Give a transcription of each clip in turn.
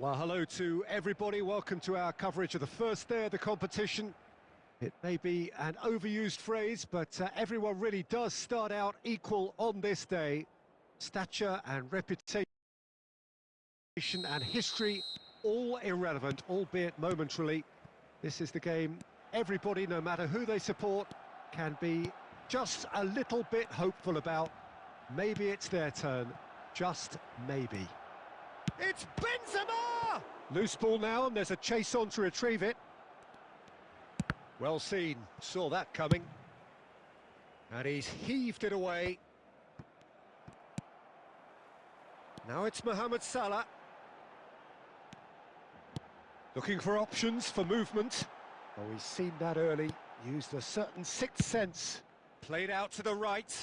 Well, hello to everybody. Welcome to our coverage of the first day of the competition. It may be an overused phrase, but everyone really does start out equal on this day. Stature and reputation and history, all irrelevant, albeit momentarily. This is the game everybody, no matter who they support, can be just a little bit hopeful about. Maybe it's their turn, just maybe. It's Benzema! Loose ball now, and there's a chase on to retrieve it. Well seen, saw that coming. And he's heaved it away. Now it's Mohamed Salah. Looking for options for movement. Oh, he's seen that early, used a certain sixth sense. Played out to the right.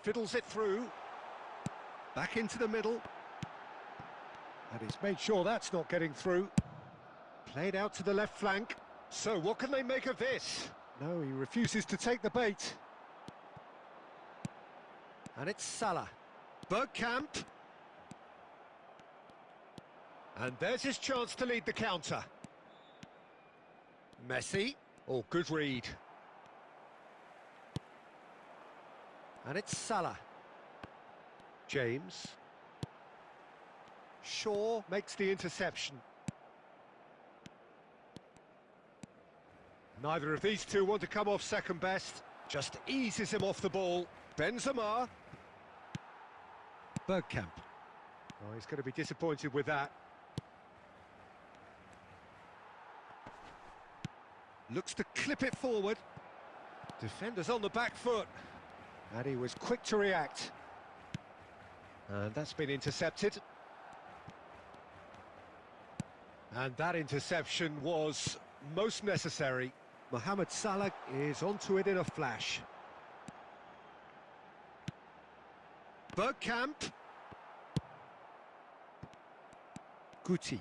Fiddles it through. Back into the middle. And he's made sure that's not getting through. Played out to the left flank. So what can they make of this? No, he refuses to take the bait. And it's Salah. Bergkamp. And there's his chance to lead the counter. Messi. Oh, good read. And it's Salah. James. Shaw makes the interception. Neither of these two want to come off second best. Just eases him off the ball. Benzema. Bergkamp. Oh, he's going to be disappointed with that. Looks to clip it forward. Defenders on the back foot. And he was quick to react. And that's been intercepted. And that interception was most necessary. Mohamed Salah is onto it in a flash. Bergkamp. Guti.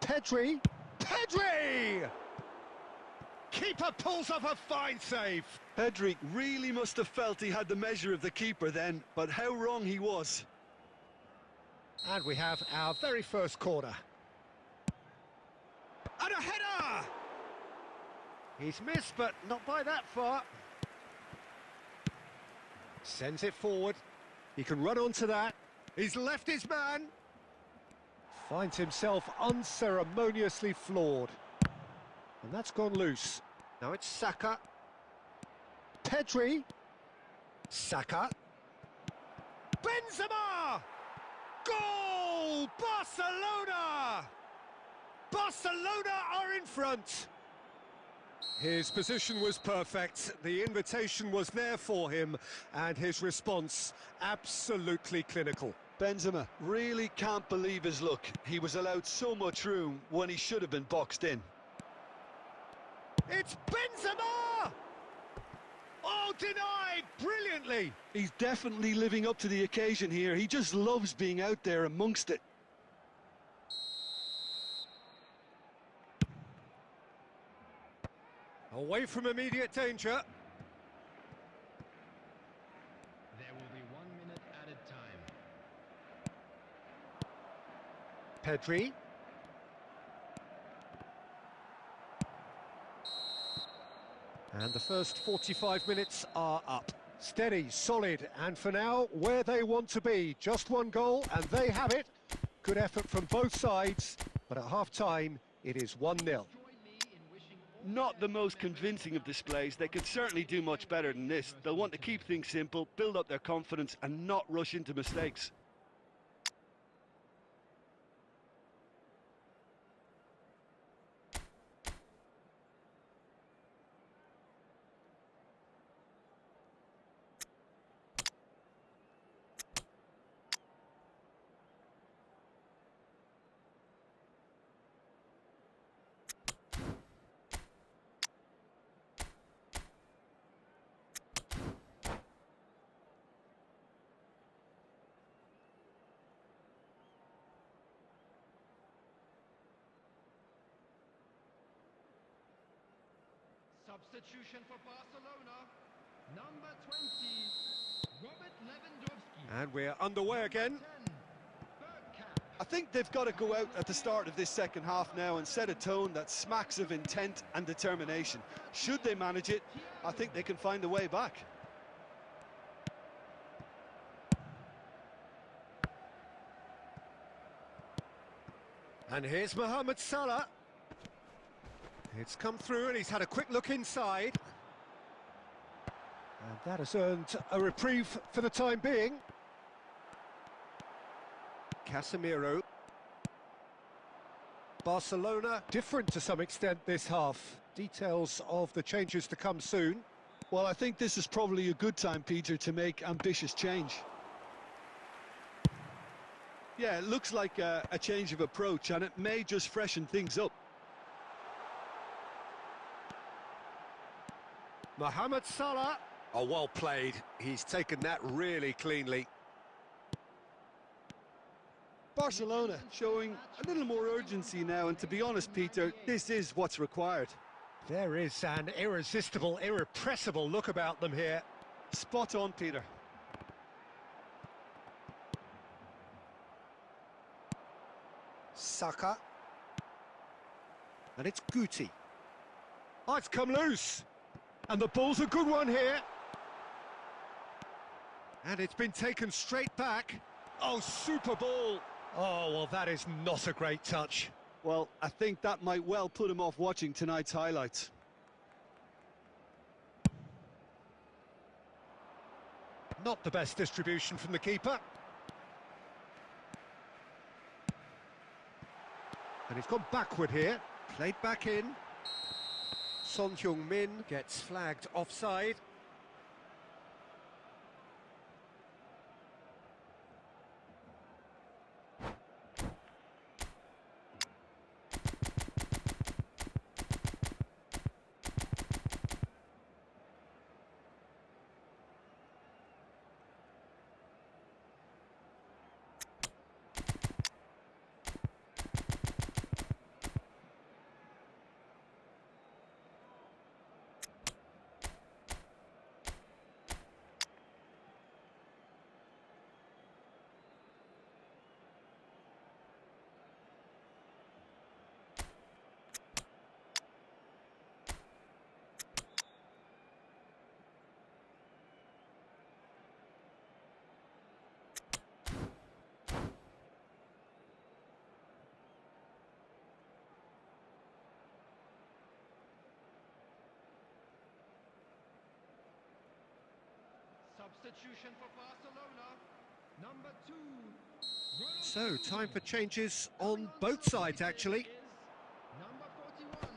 Pedri. Pedri! Keeper pulls off a fine save. Pedri really must have felt he had the measure of the keeper then, but how wrong he was. And we have our very first corner. And a header! He's missed, but not by that far. Sends it forward. He can run onto that. He's left his man. Finds himself unceremoniously floored. And that's gone loose. Now it's Saka. Pedri. Saka. Benzema! Goal! Barcelona! Barcelona are in front. His position was perfect, the invitation was there for him, and his response absolutely clinical. Benzema really can't believe his luck. He was allowed so much room when he should have been boxed in. It's Benzema! Oh, denied brilliantly. He's definitely living up to the occasion here. He just loves being out there amongst it. Away from immediate danger. There will be 1 minute added time. Pedri. And the first 45 minutes are up. Steady, solid, and for now, where they want to be. Just one goal, and they have it. Good effort from both sides, but at half-time, it is 1-0. Not the most convincing of displays. They could certainly do much better than this. They'll want to keep things simple, build up their confidence, and not rush into mistakes. Substitution for Barcelona. Number 20, Robert Lewandowski. And we're underway again. 10, Bergkamp. I think they've got to go out at the start of this second half now and set a tone that smacks of intent and determination. Should they manage it, I think they can find a way back. And here's Mohamed Salah. It's come through and he's had a quick look inside. And that has earned a reprieve for the time being. Casemiro. Barcelona different to some extent this half. Details of the changes to come soon. Well, I think this is probably a good time, Peter, to make ambitious change. Yeah, it looks like a change of approach, and it may just freshen things up. Mohamed Salah. Oh, well played. He's taken that really cleanly. Barcelona showing a little more urgency now, and to be honest, Peter, this is what's required. There is an irresistible, irrepressible look about them here. Spot on, Peter. Saka. And it's Guti. Oh, it's come loose. And the ball's a good one here. And it's been taken straight back. Oh, super ball. Oh, well, that is not a great touch. Well, I think that might well put him off watching tonight's highlights. Not the best distribution from the keeper. And he's gone backward here. Played back in. Son Heung-min gets flagged offside. Substitution for Barcelona. Number 2. So, time for changes on both sides, actually. Number 41.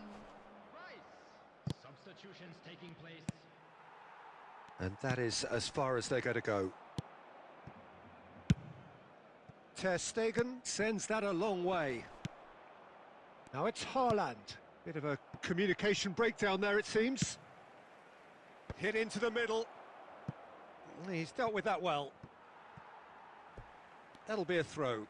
Rice. Substitutions taking place. And that is as far as they're going to go. Ter Stegen sends that a long way. Now it's Haaland. Bit of a communication breakdown there, it seems. Hit into the middle. He's dealt with that well. That'll be a throw.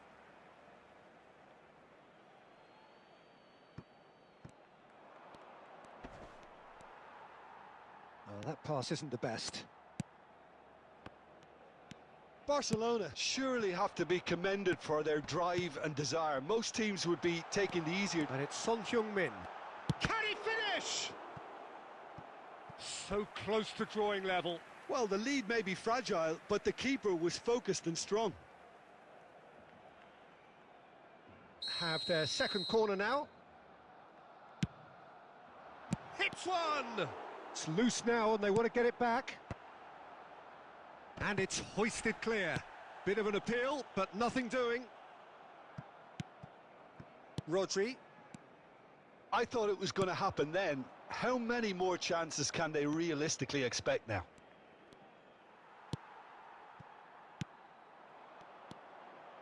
Oh, that pass isn't the best. Barcelona surely have to be commended for their drive and desire. Most teams would be taking the easier... And it's Son Heung-min. Can he finish? So close to drawing level. Well, the lead may be fragile, but the keeper was focused and strong. Have their second corner now. Hits one! It's loose now and they want to get it back. And it's hoisted clear. Bit of an appeal, but nothing doing. Rodri. I thought it was going to happen then. How many more chances can they realistically expect now?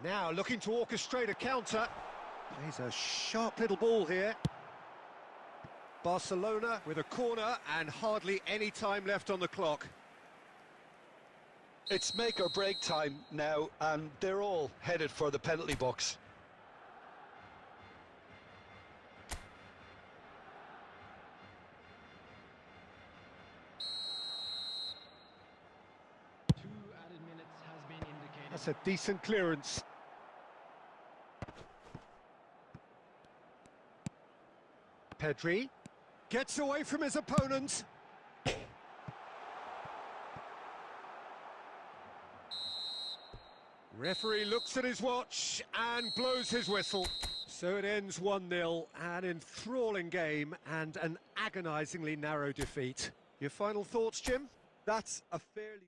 Now looking to orchestrate a counter. Plays a sharp little ball here. Barcelona with a corner and hardly any time left on the clock. It's make or break time now, and they're all headed for the penalty box. That's a decent clearance. Pedri gets away from his opponent. Referee looks at his watch and blows his whistle. So it ends 1-0, an enthralling game and an agonisingly narrow defeat. Your final thoughts, Jim? That's a fairly...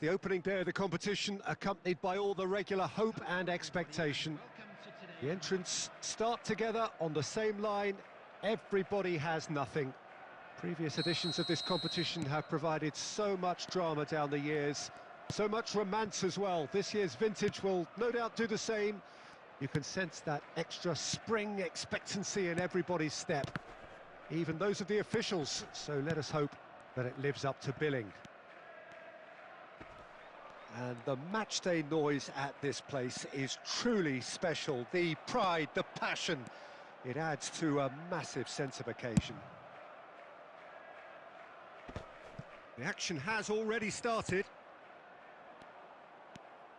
The opening day of the competition, accompanied by all the regular hope and expectation. The entrants start together on the same line. Everybody has nothing. Previous editions of this competition have provided so much drama down the years, so much romance as well. This year's vintage will no doubt do the same. You can sense that extra spring expectancy in everybody's step, even those of the officials, so let us hope that it lives up to billing. And the matchday noise at this place is truly special. The pride, the passion, it adds to a massive sense of occasion. The action has already started.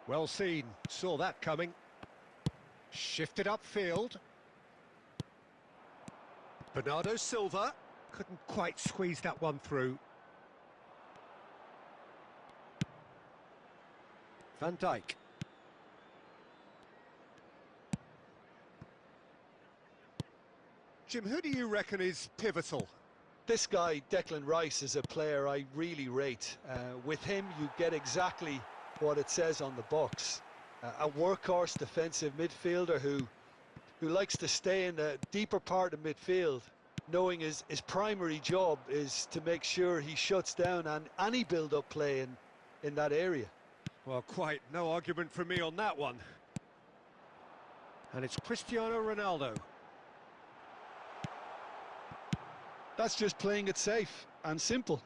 Well seen, saw that coming. Shifted upfield. Bernardo Silva couldn't quite squeeze that one through. Van Dijk. Jim, who do you reckon is pivotal? This guy, Declan Rice, is a player I really rate. With him, you get exactly what it says on the box. A workhorse defensive midfielder who likes to stay in the deeper part of midfield, knowing his primary job is to make sure he shuts down any build-up play in that area. Well, quite no argument from me on that one. And it's Cristiano Ronaldo. That's just playing it safe and simple.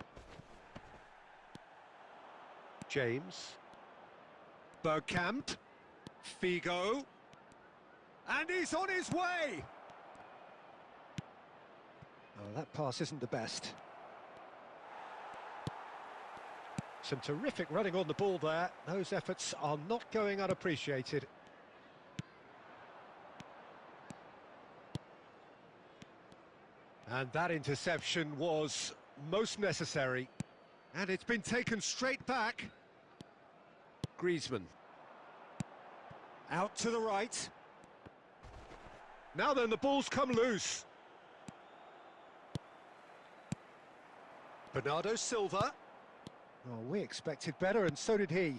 James. Bergkamp. Figo. And he's on his way! Oh, that pass isn't the best. Some terrific running on the ball there. Those efforts are not going unappreciated. And that interception was most necessary. And it's been taken straight back. Griezmann. Out to the right. Now then, the ball's come loose. Bernardo Silva. Oh, we expected better, and so did he.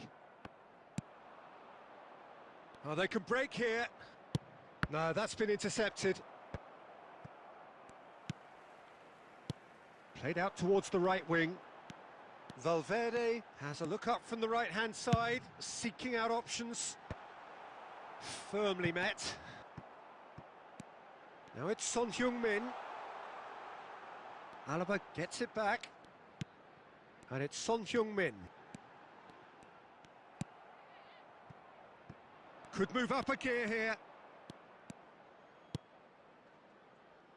Oh, they can break here. No, that's been intercepted. Played out towards the right wing. Valverde has a look up from the right-hand side, seeking out options. Firmly met. Now it's Son Heung-min. Alaba gets it back. And it's Son Heung-min. Could move up a gear here.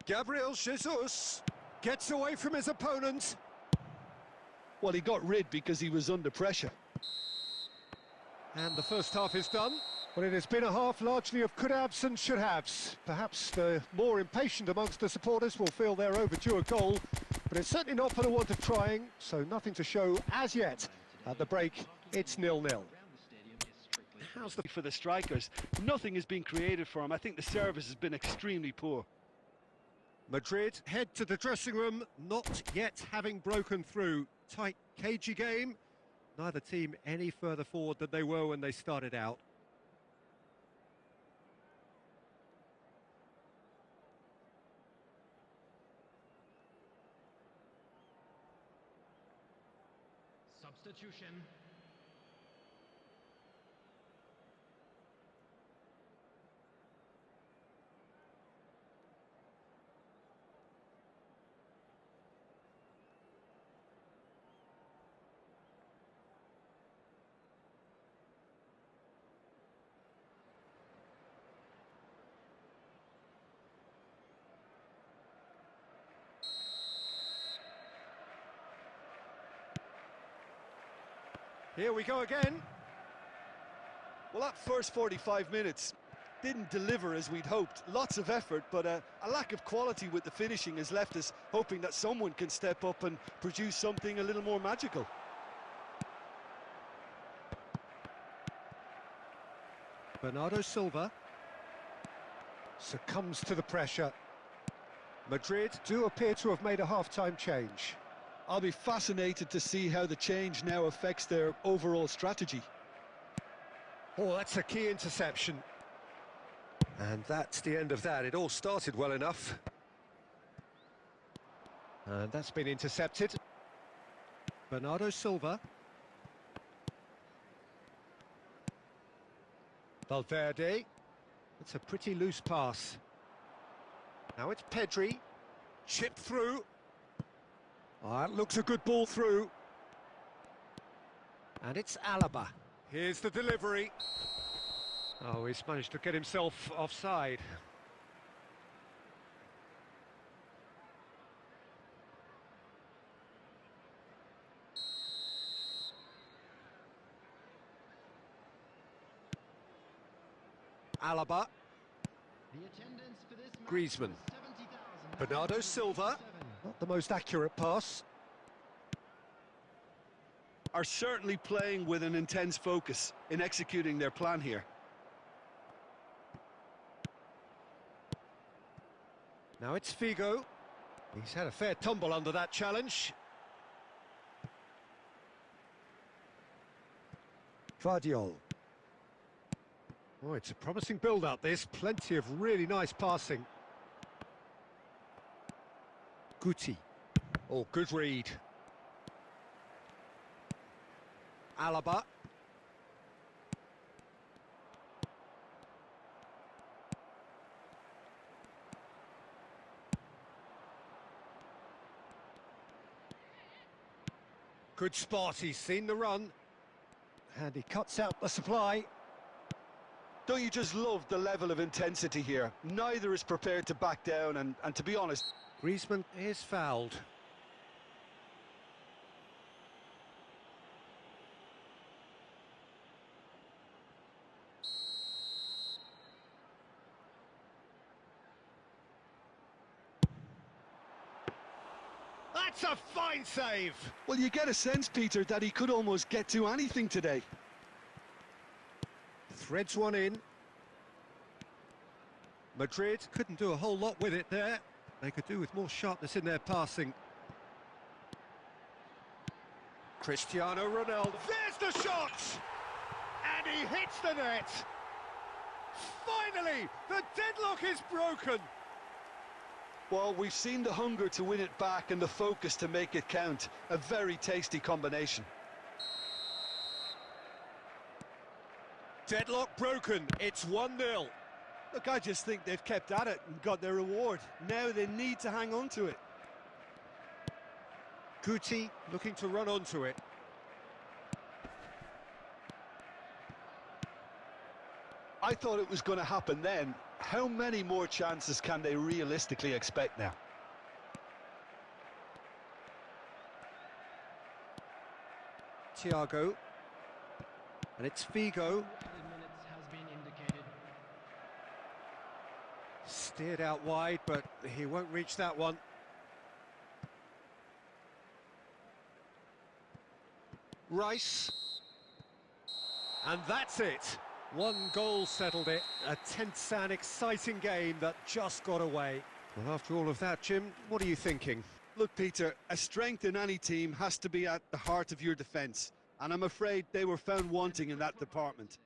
Gabriel Jesus gets away from his opponent. Well, he got rid because he was under pressure. And the first half is done. Well, it has been a half largely of could-haves and should-haves. Perhaps the more impatient amongst the supporters will feel they're overdue a goal, but it's certainly not for the want of trying, so nothing to show as yet. At the break, it's 0-0. How's the for the strikers? Nothing has been created for him. I think the service has been extremely poor. Madrid head to the dressing room, not yet having broken through. Tight, cagey game. Neither team any further forward than they were when they started out. Substitution. Here we go again. Well, that first 45 minutes didn't deliver as we'd hoped. Lots of effort, but a lack of quality with the finishing has left us hoping that someone can step up and produce something a little more magical. Bernardo Silva succumbs to the pressure. Madrid do appear to have made a half-time change. I'll be fascinated to see how the change now affects their overall strategy. Oh, that's a key interception. And that's the end of that. It all started well enough. And that's been intercepted. Bernardo Silva. Valverde. It's a pretty loose pass. Now it's Pedri. Chipped through. Oh, that looks a good ball through. And it's Alaba. Here's the delivery. Oh, he's managed to get himself offside. Alaba. The attendance for this match Griezmann. was 70,000. Bernardo Silva. Not the most accurate pass. Are certainly playing with an intense focus in executing their plan here. Now it's Figo. He's had a fair tumble under that challenge. Vardiol. Oh, it's a promising build-up, this. Plenty of really nice passing. Guti. Oh, good read. Alaba. Good spot, he's seen the run. And he cuts out the supply. Don't you just love the level of intensity here? Neither is prepared to back down, and to be honest... Griezmann is fouled. That's a fine save! Well, you get a sense, Peter, that he could almost get to anything today. Threads one in. Madrid couldn't do a whole lot with it there. They could do with more sharpness in their passing. Cristiano Ronaldo. There's the shot! And he hits the net! Finally, the deadlock is broken! Well, we've seen the hunger to win it back and the focus to make it count. A very tasty combination. Deadlock broken, it's 1-0. Look, I just think they've kept at it and got their reward. Now they need to hang on to it. Guti looking to run onto it. I thought it was going to happen then. How many more chances can they realistically expect now? Thiago. And it's Figo. Added minutes has been indicated. Steered out wide, but he won't reach that one. Rice. And that's it. One goal settled it. A tense and exciting game that just got away. Well, after all of that, Jim, what are you thinking? Look, Peter, a strength in any team has to be at the heart of your defence, and I'm afraid they were found wanting in that department.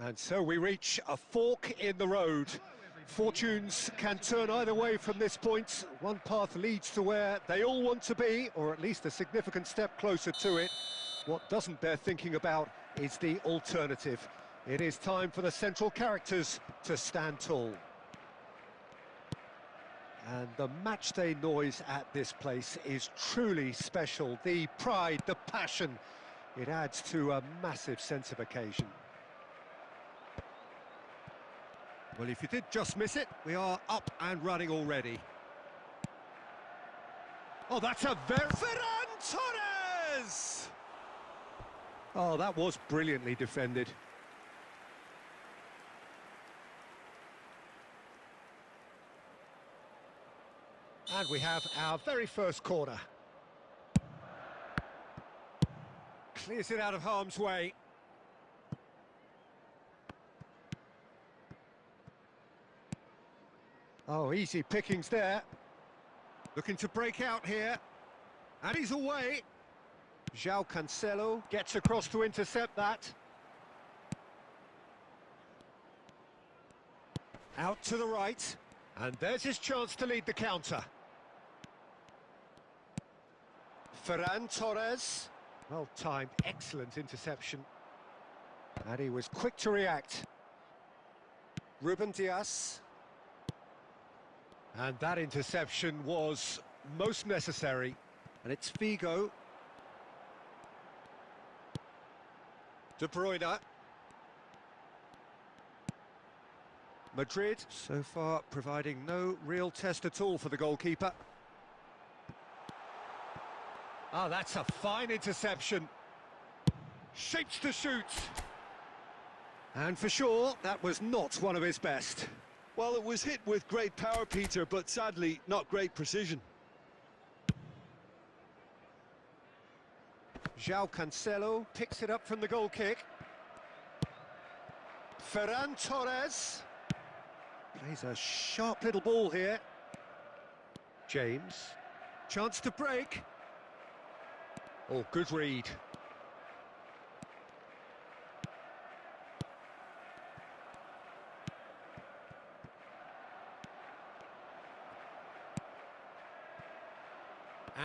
And so we reach a fork in the road. Fortunes can turn either way from this point. One path leads to where they all want to be, or at least a significant step closer to it. What doesn't bear thinking about is the alternative. It is time for the central characters to stand tall. And the matchday noise at this place is truly special. The pride, the passion, it adds to a massive sense of occasion. Well, if you did just miss it, we are up and running already. Oh, that's a very... Ferran Torres! Oh, that was brilliantly defended. And we have our very first corner. Clears it out of harm's way. Oh, easy pickings there. Looking to break out here. And he's away. João Cancelo gets across to intercept that. Out to the right. And there's his chance to lead the counter. Ferran Torres. Well timed, excellent interception. And he was quick to react. Ruben Dias. And that interception was most necessary. And it's Figo. De Bruyne. Madrid, so far providing no real test at all for the goalkeeper. Ah, that's a fine interception. Shapes to shoot. And for sure, that was not one of his best. Well, it was hit with great power, Peter, but sadly, not great precision. João Cancelo picks it up from the goal kick. Ferran Torres. Plays a sharp little ball here. James. Chance to break. Oh, good read.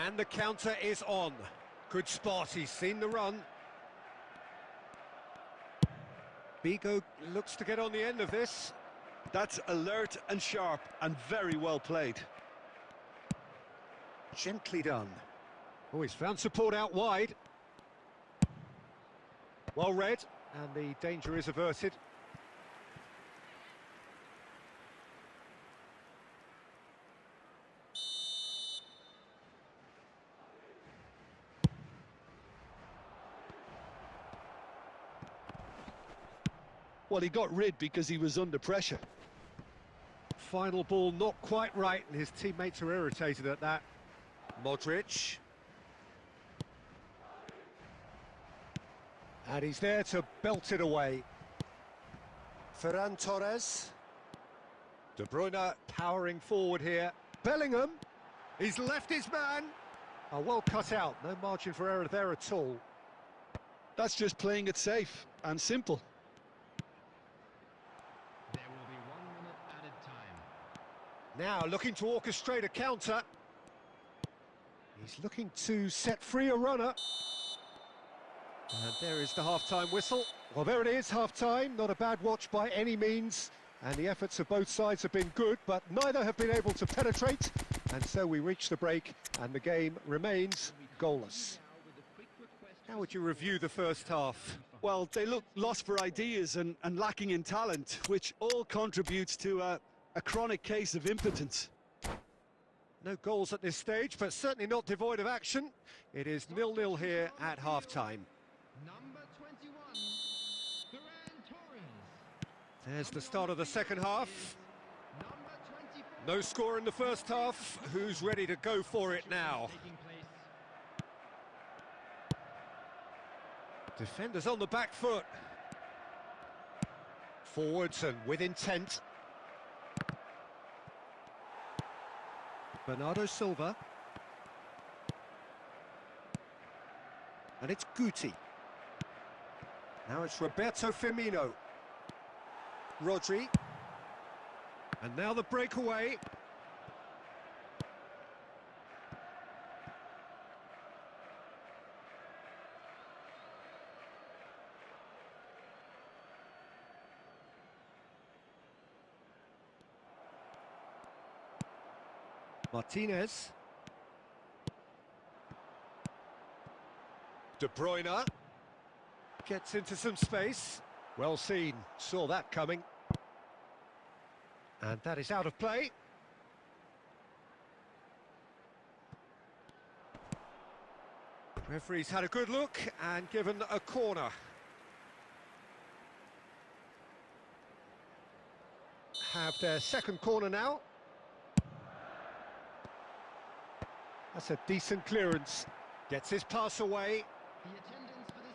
And the counter is on. Good spot, he's seen the run. Figo looks to get on the end of this. That's alert and sharp and very well played. Gently done. Oh, he's found support out wide. Well read, and the danger is averted. Well, he got rid because he was under pressure. Final ball not quite right, and his teammates are irritated at that. Modric. And he's there to belt it away. Ferran Torres. De Bruyne powering forward here. Bellingham. He's left his man. Oh, well cut out. No margin for error there at all. That's just playing it safe and simple. There will be 1 minute added time. Now looking to orchestrate a counter. He's looking to set free a runner. And there is the half-time whistle. Well, there it is, half-time. Not a bad watch by any means. And the efforts of both sides have been good, but neither have been able to penetrate. And so we reach the break, and the game remains goalless. How would you review the first half? Well, they look lost for ideas and lacking in talent, which all contributes to a chronic case of impotence. No goals at this stage, but certainly not devoid of action. It is 0-0 here at half-time. Number 21, Ferran Torres. There's the start of the second half. Number 24. No score in the first half. Who's ready to go for it now? Taking place. Defenders on the back foot. Forwards and with intent. Bernardo Silva. And it's Guti. Now it's Roberto Firmino. Rodri. And now the breakaway. Martinez. De Bruyne gets into some space. Well seen, saw that coming. And that is out of play. Referee's had a good look and given a corner. Have their second corner now. That's a decent clearance. Gets his pass away.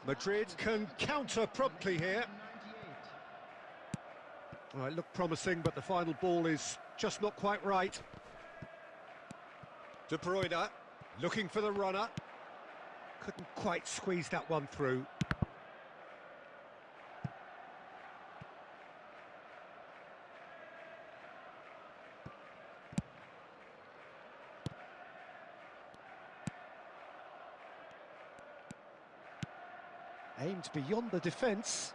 Madrid can counter promptly here. Well, it looked promising, but the final ball is just not quite right. De Bruyne looking for the runner. Couldn't quite squeeze that one through. Aimed beyond the defence.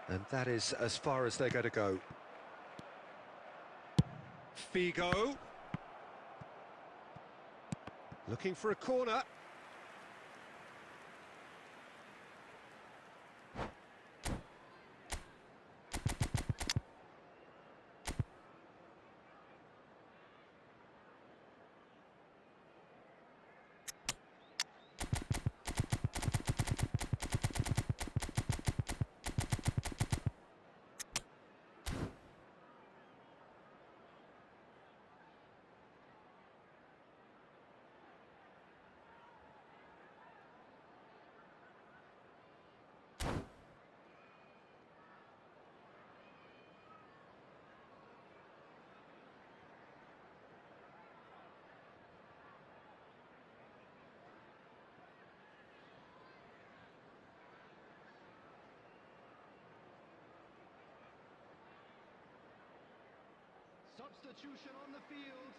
And that is as far as they're going to go. Figo. Looking for a corner. Substitution on the field.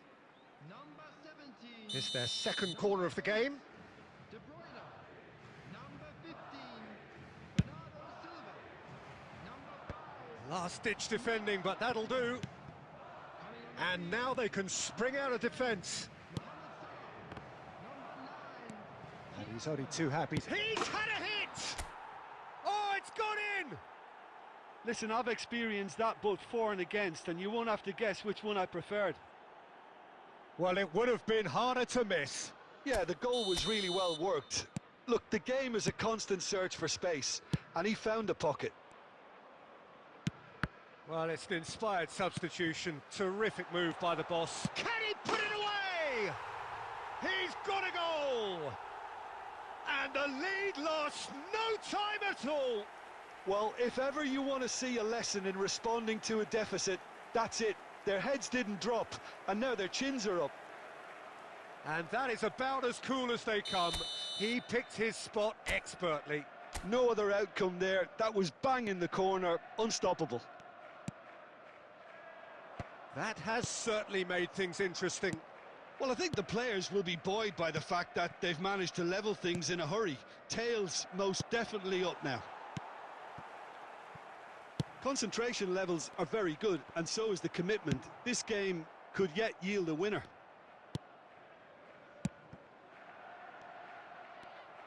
Number 17. It's their second corner of the game. De Bruyne. Number 15. Bernardo Silva. Number 5. Last-ditch defending, but that'll do. And now they can spring out of defence. And he's only too happy. He's had a hit! Oh, it's gone in! Listen, I've experienced that both for and against, and you won't have to guess which one I preferred. Well, it would have been harder to miss. Yeah, the goal was really well worked. Look, the game is a constant search for space, and he found the pocket. Well, it's an inspired substitution. Terrific move by the boss. Can he put it away? He's got a goal! And the lead lost no time at all. Well, if ever you want to see a lesson in responding to a deficit, that's it. Their heads didn't drop, and now their chins are up. And that is about as cool as they come. He picked his spot expertly. No other outcome there. That was bang in the corner, unstoppable. That has certainly made things interesting. Well, I think the players will be buoyed by the fact that they've managed to level things in a hurry. Tails most definitely up now. Concentration levels are very good, and so is the commitment. This game could yet yield a winner.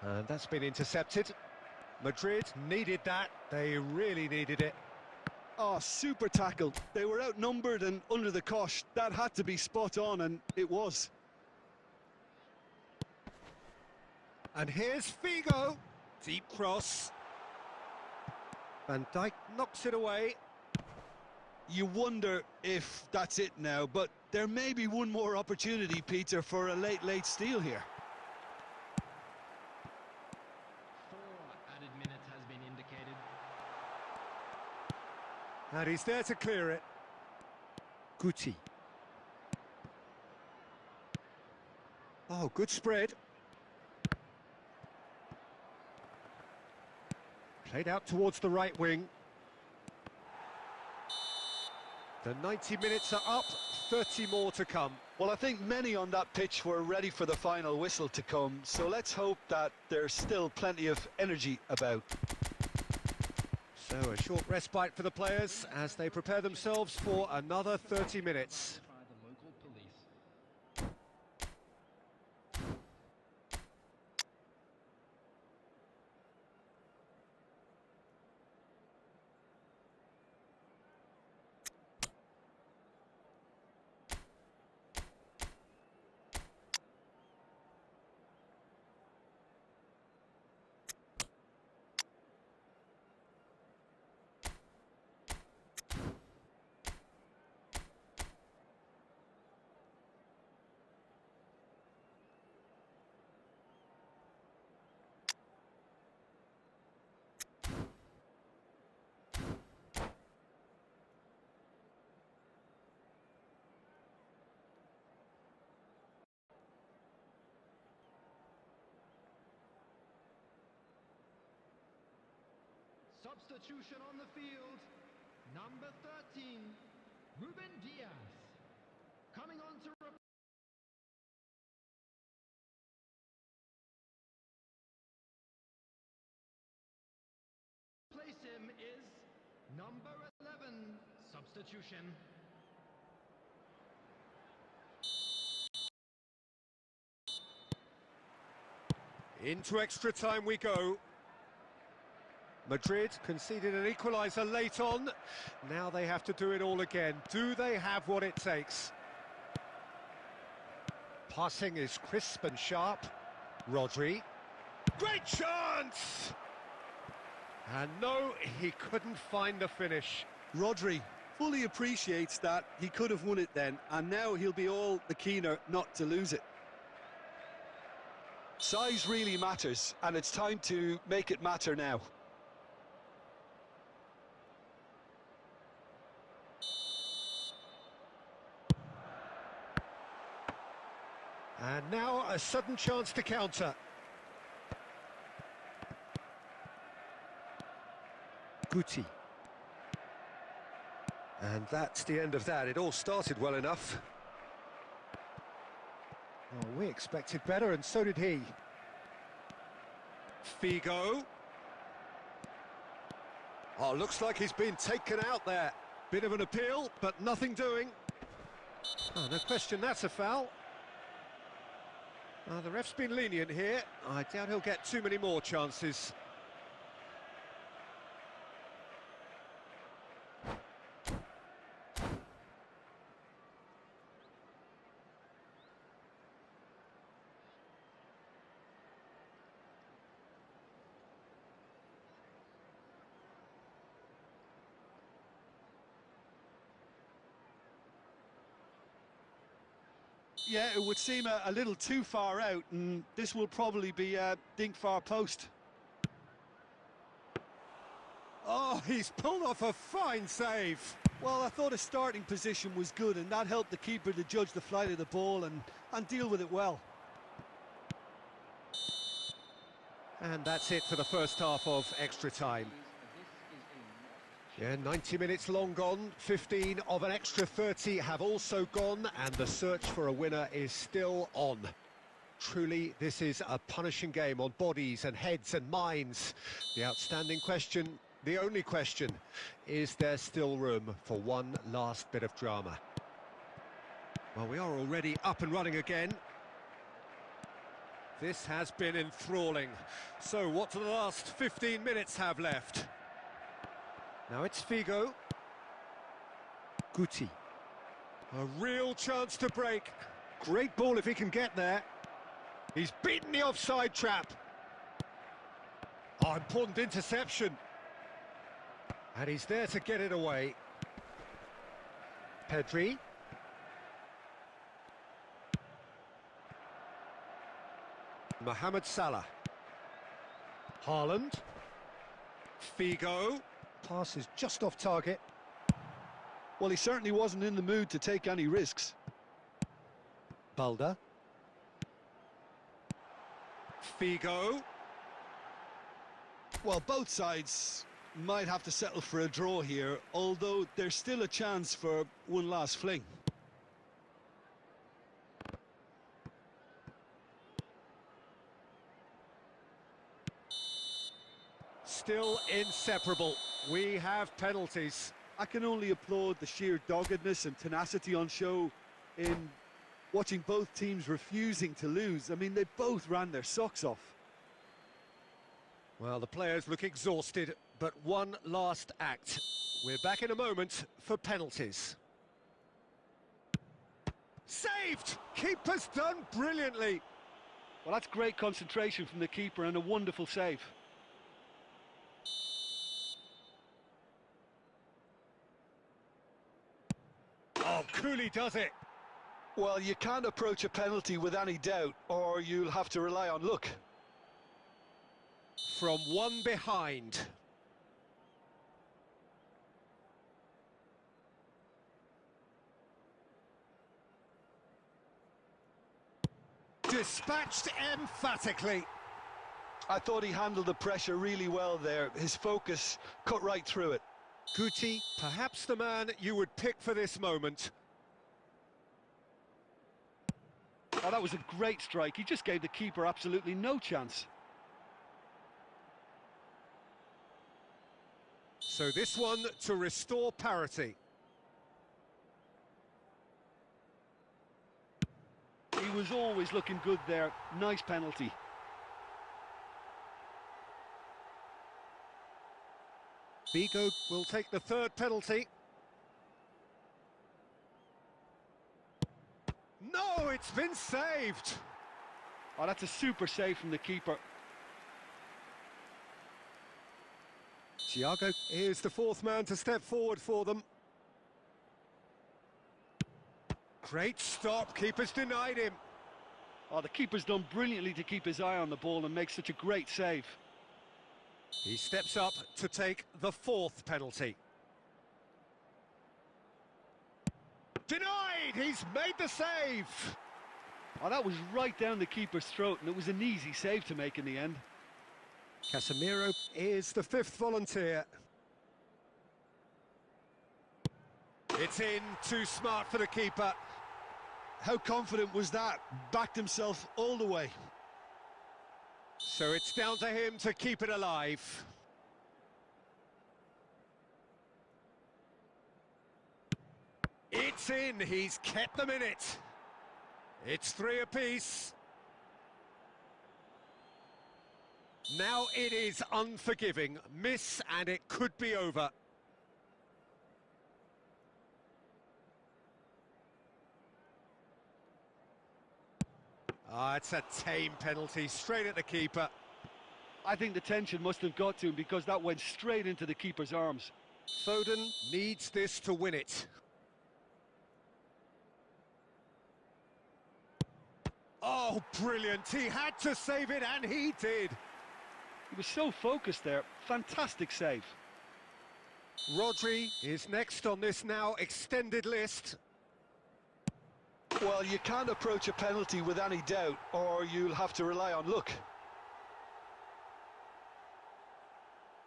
And that's been intercepted. Madrid needed that. They really needed it. Oh, super tackle. They were outnumbered and under the cosh. That had to be spot on, and it was. And here's Figo. Deep cross. Van Dijk knocks it away. You wonder if that's it now, but there may be one more opportunity, Peter, for a late steal here. 4 added minutes has been indicated. And he's there to clear it. Guti. Oh, good spread. Played out towards the right wing. The 90 minutes are up, 30 more to come. Well, I think many on that pitch were ready for the final whistle to come, so let's hope that there's still plenty of energy about. So a short respite for the players as they prepare themselves for another 30 minutes. By the local police. Substitution on the field. Number 13, Ruben Diaz. Coming on to replace him is number 11, substitution. Into extra time we go. Madrid conceded an equaliser late on. Now they have to do it all again. Do they have what it takes? Passing is crisp and sharp. Rodri. Great chance! And no, he couldn't find the finish. Rodri fully appreciates that he could have won it then, and now he'll be all the keener not to lose it. Size really matters, and it's time to make it matter now. And now a sudden chance to counter. Guti. And that's the end of that. It all started well enough. Oh, we expected better, and so did he. Figo. Oh, looks like he's been taken out there. Bit of an appeal, but nothing doing. Oh, no question, that's a foul. The ref's been lenient here. I doubt he'll get too many more chances. Yeah, it would seem a little too far out, and this will probably be a dink far post. Oh, he's pulled off a fine save. Well, I thought his starting position was good, and that helped the keeper to judge the flight of the ball and deal with it well. And that's it for the first half of extra time. Yeah, 90 minutes long gone, 15 of an extra 30 have also gone, and the search for a winner is still on. Truly, this is a punishing game on bodies and heads and minds. The outstanding question, the only question, is there still room for one last bit of drama? Well, we are already up and running again. This has been enthralling. So what do the last 15 minutes have left? Now it's Figo. Guti. A real chance to break. Great ball if he can get there. He's beaten the offside trap. Oh, important interception. And he's there to get it away. Pedri. Mohamed Salah. Haaland. Figo. Pass is just off target. Well, he certainly wasn't in the mood to take any risks. Balda. Figo. Well, both sides might have to settle for a draw here, although there's still a chance for one last fling. Still inseparable. We have penalties. I can only applaud the sheer doggedness and tenacity on show in watching both teams refusing to lose. I mean, they both ran their socks off. Well, the players look exhausted, but one last act. We're back in a moment for penalties. Saved! Keeper's done brilliantly. Well, that's great concentration from the keeper and a wonderful save. Oh, Cooley does it. Well, you can't approach a penalty with any doubt, or you'll have to rely on luck. From one behind. Dispatched emphatically. I thought he handled the pressure really well there. His focus cut right through it. Guti, perhaps the man you would pick for this moment. Oh, that was a great strike. He just gave the keeper absolutely no chance. So this one to restore parity. He was always looking good there. Nice penalty. Vigo will take the third penalty. No, it's been saved. Oh, that's a super save from the keeper. Thiago is the fourth man to step forward for them. Great stop, keeper's denied him. Oh, the keeper's done brilliantly to keep his eye on the ball and make such a great save. He steps up to take the fourth penalty. Denied! He's made the save! Oh, that was right down the keeper's throat, and it was an easy save to make in the end. Casemiro is the fifth volunteer. It's in, too smart for the keeper. How confident was that? Backed himself all the way. So it's down to him to keep it alive. It's in, he's kept them in it. It's three apiece. Now it is unforgiving. Miss and it could be over. Ah, it's a tame penalty, straight at the keeper. I think the tension must have got to him because that went straight into the keeper's arms. Foden needs this to win it. Oh, brilliant. He had to save it, and he did. He was so focused there. Fantastic save. Rodri is next on this now extended list. Well, you can't approach a penalty with any doubt, or you'll have to rely on luck.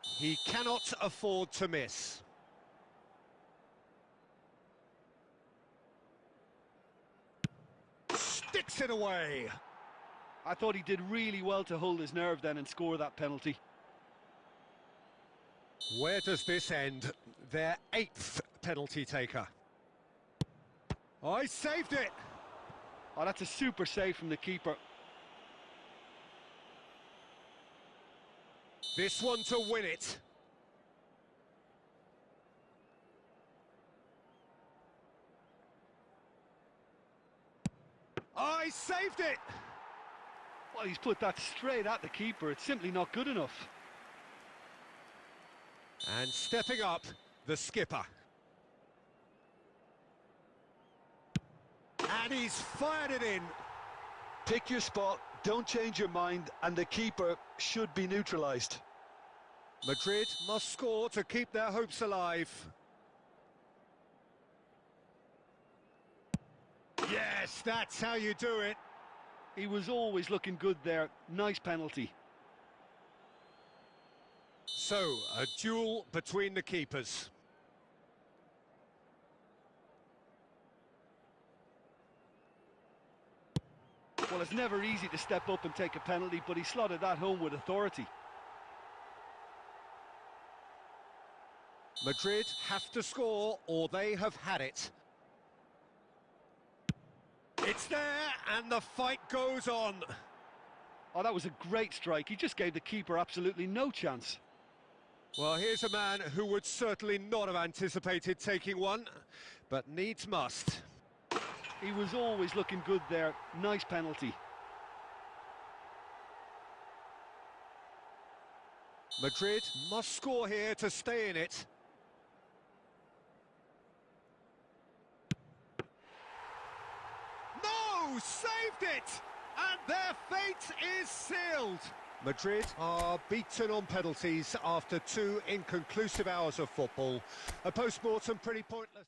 He cannot afford to miss. Sticks it away. I thought he did really well to hold his nerve then and score that penalty. Where does this end? Their eighth penalty taker. Oh, he saved it. Oh, that's a super save from the keeper. This one to win it. Oh, he saved it. Well, he's put that straight at the keeper. It's simply not good enough. And stepping up, the skipper. And he's fired it in. Pick your spot, don't change your mind, and the keeper should be neutralised. Madrid must score to keep their hopes alive. Yes, that's how you do it. He was always looking good there. Nice penalty. So, a duel between the keepers. Well, it's never easy to step up and take a penalty, but he slotted that home with authority. Madrid have to score or they have had it. It's there and the fight goes on. Oh, that was a great strike. He just gave the keeper absolutely no chance. Well, here's a man who would certainly not have anticipated taking one, but needs must. He was always looking good there. Nice penalty. Madrid must score here to stay in it. No! Saved it! And their fate is sealed. Madrid are beaten on penalties after 2 inconclusive hours of football. A post-mortem pretty pointless.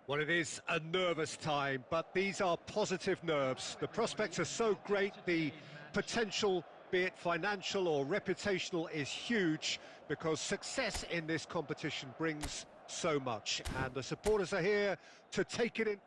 Well, it is a nervous time, but these are positive nerves. The prospects are so great, the potential, be it financial or reputational, is huge because success in this competition brings so much. And the supporters are here to take it in.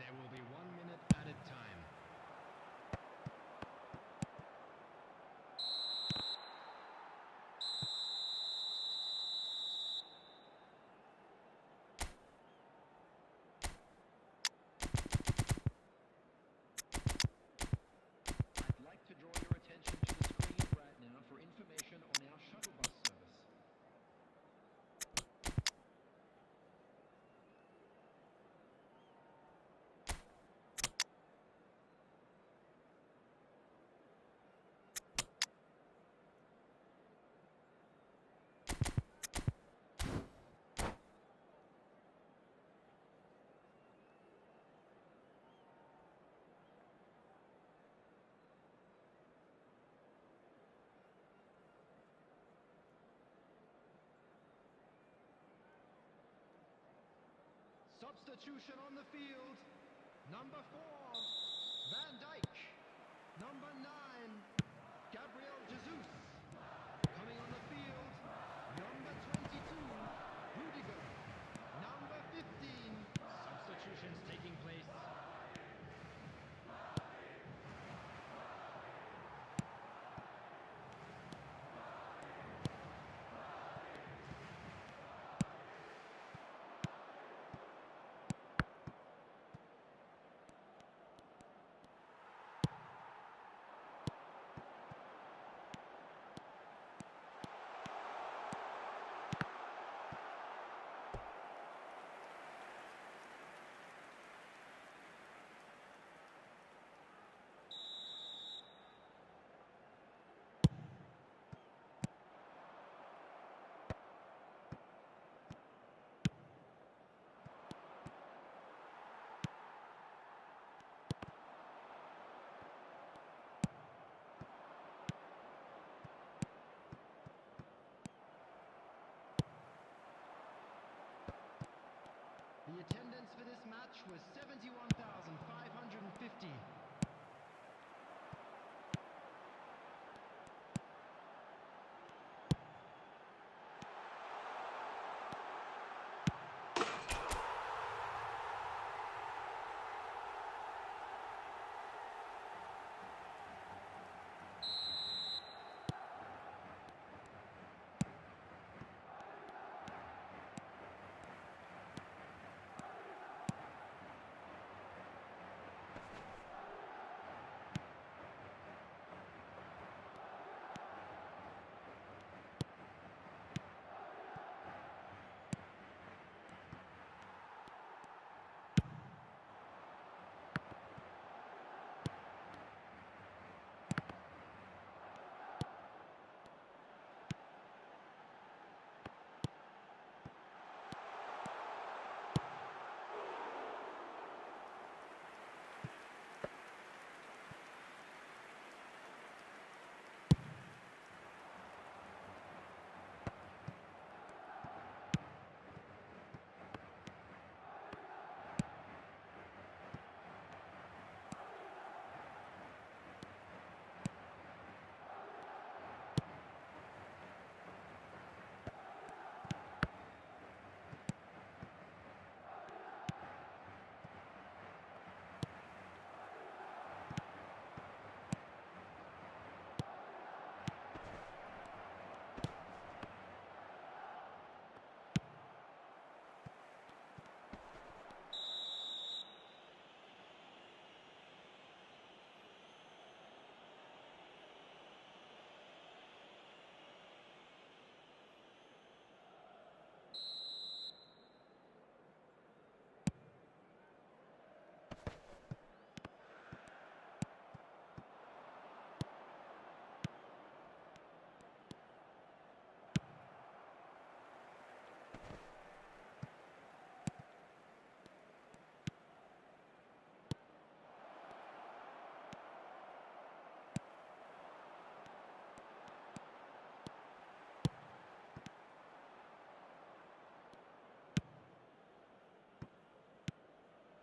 There will be 1 minute added time. I'd like to draw your attention to the screen right now for information on our shuttle bus service. Substitution on the field. Number 4, Van Dijk. Number 9, Gabriel Jesus. Coming on the field, number 22, Rudiger. Number 15. Substitutions taking place. The attendance for this match was 71,550.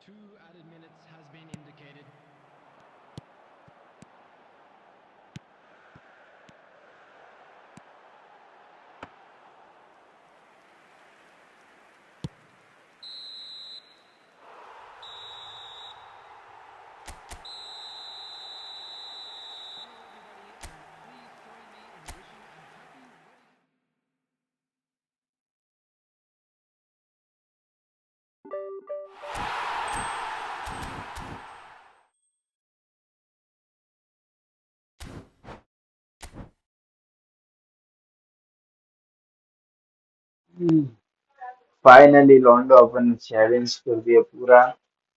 Two added minutes has been indicated. Finally लॉन्डो अपन ने challenge कर दिया पूरा।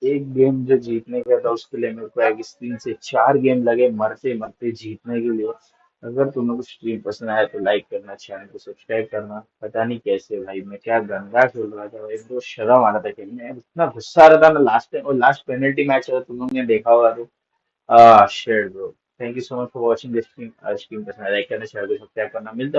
एक game जो जीतने का था उसके लिए मेरे को एक 3 से 4 गेम लगे मरते मरते जीतने के लिए। अगर तुम्हें कुछ स्ट्रीम पसंद आया तो लाइक करना, चैनल को सब्सक्राइब करना। पता नहीं कैसे भाई मैं क्या गंदा खेल रहा था भाई, तो शर्म आ रहा था खेलने, इतना गुस्सा आ रहा था ना लास्ट टाइम। और लास्ट पेनल्टी मैच था, तुम लोग ने देखा होगा तो shit bro. Thank you so much for watching this stream. Stream पसंद आया लाइक करना, चैनल को सब्सक्राइब करना। मिलता